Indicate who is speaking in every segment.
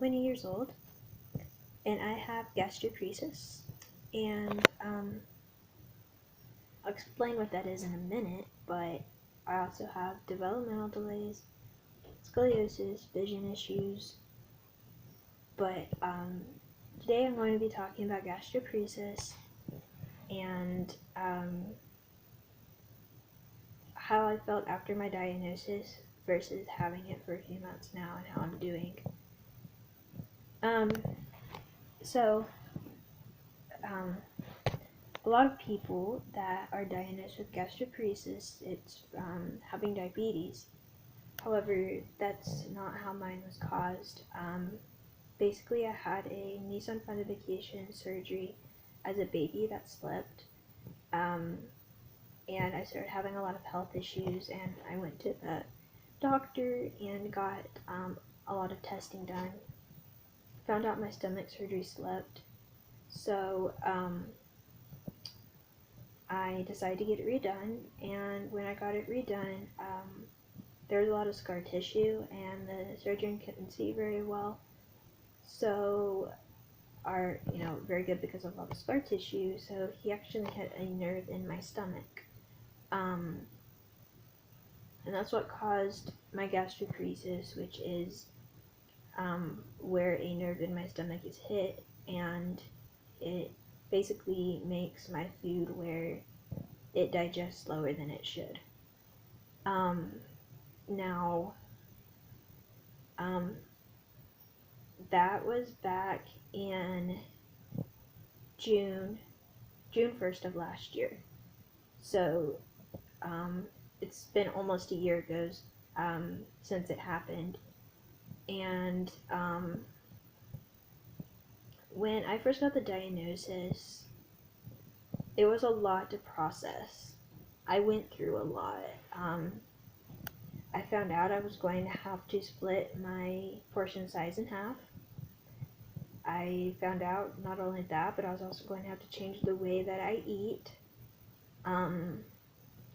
Speaker 1: 20 years old, and I have gastroparesis, and I'll explain what that is in a minute, but I also have developmental delays, scoliosis, vision issues, but today I'm going to be talking about gastroparesis and how I felt after my diagnosis versus having it for a few months now and how I'm doing. So, a lot of people that are diagnosed with gastroparesis, it's having diabetes. However, that's not how mine was caused. Basically, I had a knee fundoplication surgery as a baby that slipped, and I started having a lot of health issues, and I went to the doctor and got a lot of testing done. Found out my stomach surgery slipped, so I decided to get it redone, and when I got it redone, there was a lot of scar tissue, and the surgeon couldn't see very well. So, very good because of all the scar tissue. So he actually hit a nerve in my stomach, and that's what caused my gastroparesis, which is where a nerve in my stomach is hit, and it basically makes my food where it digests slower than it should. Now, that was back in June 1st of last year. So, it's been almost a year ago since it happened. And when I first got the diagnosis, it was a lot to process. I went through a lot. I found out I was going to have to split my portion size in half. I found out not only that, but I was also going to have to change the way that I eat.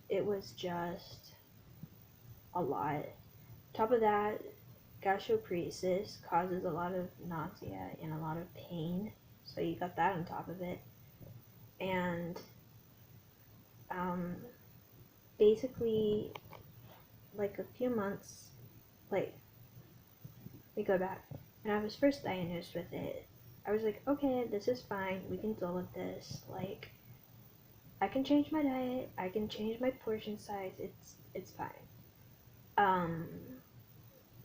Speaker 1: It was just a lot. Top of that, gastroparesis causes a lot of nausea and a lot of pain, so you got that on top of it. And basically, like a few months, let me go back. When I was first diagnosed with it, I was like, okay, this is fine, we can deal with this. Like, I can change my diet, I can change my portion size, it's fine.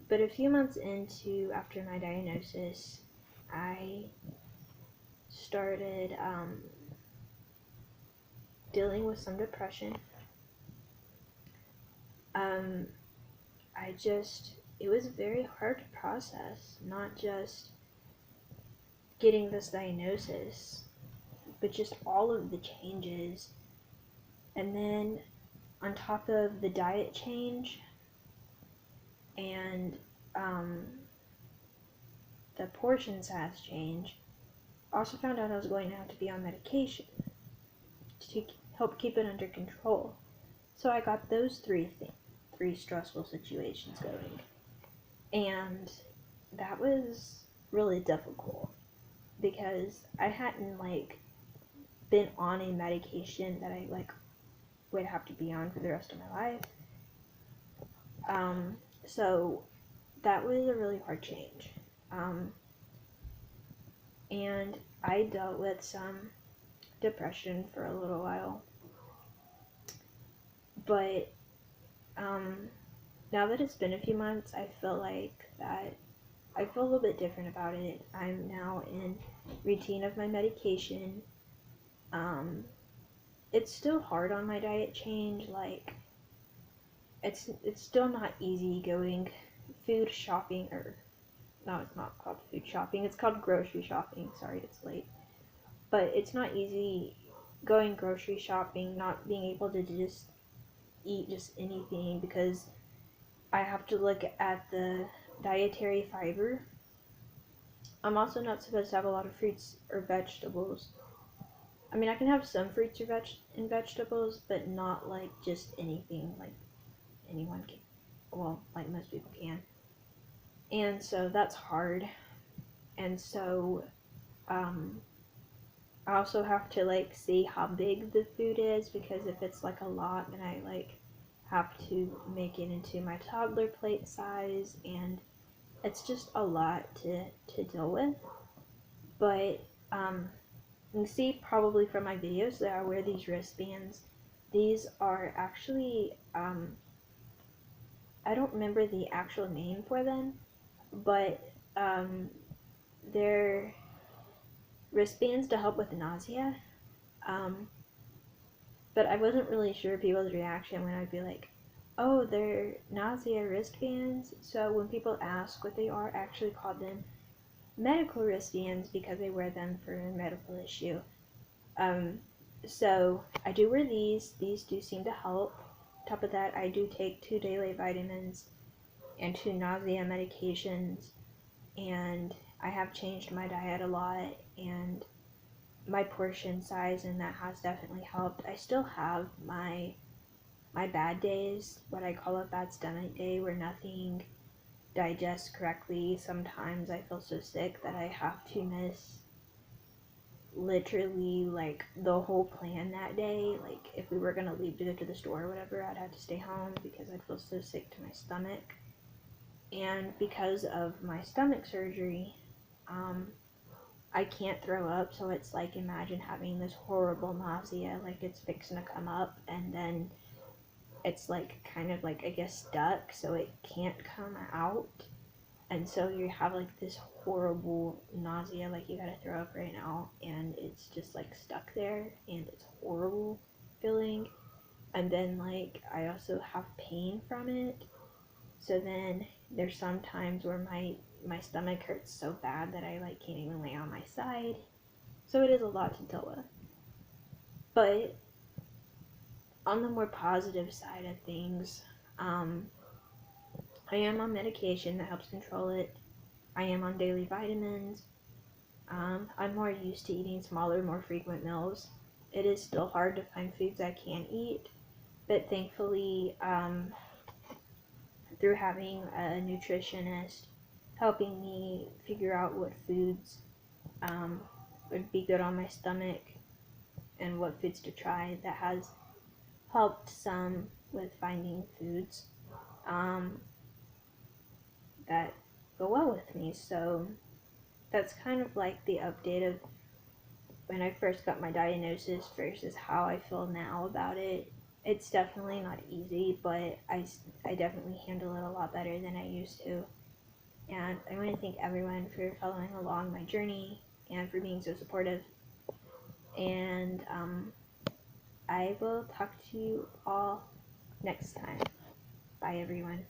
Speaker 1: But a few months after my diagnosis, I started dealing with some depression. It was very hard to process, not just getting this diagnosis, but just all of the changes. And then on top of the diet change and the portion size change, I also found out I was going to have to be on medication to help keep it under control. So I got those three stressful situations going, and that was really difficult because I hadn't been on a medication that I would have to be on for the rest of my life. So that was a really hard change. And I dealt with some depression for a little while. But now that it's been a few months, I feel a little bit different about it. I'm now in routine of my medication. It's still hard on my diet change. It's still not easy going food shopping, or no, it's not called food shopping. It's called grocery shopping. Sorry, it's late. But it's not easy going grocery shopping, not being able to just eat just anything, because I have to look at the dietary fiber. I'm also not supposed to have a lot of fruits or vegetables. I mean, I can have some fruits or vegetables, but not just anything like anyone can. Well, like most people can. And so that's hard. and so I also have to like see how big the food is, because if it's like a lot, then I like have to make it into my toddler plate size, and it's just a lot to deal with. But you can see probably from my videos that I wear these wristbands. These are actually I don't remember the actual name for them, but they're wristbands to help with nausea. Um, but I wasn't really sure people's reaction when I'd be like, oh, they're nausea wristbands. So when people ask what they are, I actually called them medical wristbands because they wear them for a medical issue. Um, so I do wear these. These do seem to help. On top of that, I do take 2 daily vitamins and 2 nausea medications, and I have changed my diet a lot and my portion size, and that has definitely helped. I still have my bad days, what I call a bad stomach day, where nothing digests correctly. Sometimes I feel so sick that I have to miss literally like the whole plan that day. Like if we were gonna leave to go to the store or whatever, I'd have to stay home because I'd feel so sick to my stomach. And because of my stomach surgery, um, I can't throw up, so it's like imagine having this horrible nausea, like it's fixing to come up, and then it's like kind of like I guess stuck, so it can't come out, and so you have like this horrible nausea, like you gotta throw up right now, and it's just like stuck there, and it's horrible feeling. And then like I also have pain from it, so then there's some times where my stomach hurts so bad that I like can't even lay on my side. So it is a lot to deal with. But on the more positive side of things, um, I am on medication that helps control it. I am on daily vitamins. I'm more used to eating smaller, more frequent meals. It is still hard to find foods I can eat, but thankfully, through having a nutritionist helping me figure out what foods um, would be good on my stomach and what foods to try, that has helped some with finding foods um, that go well with me. So that's kind of like the update of when I first got my diagnosis versus how I feel now about it. It's definitely not easy, but I definitely handle it a lot better than I used to. And I want to thank everyone for following along my journey and for being so supportive. And I will talk to you all next time. Bye, everyone.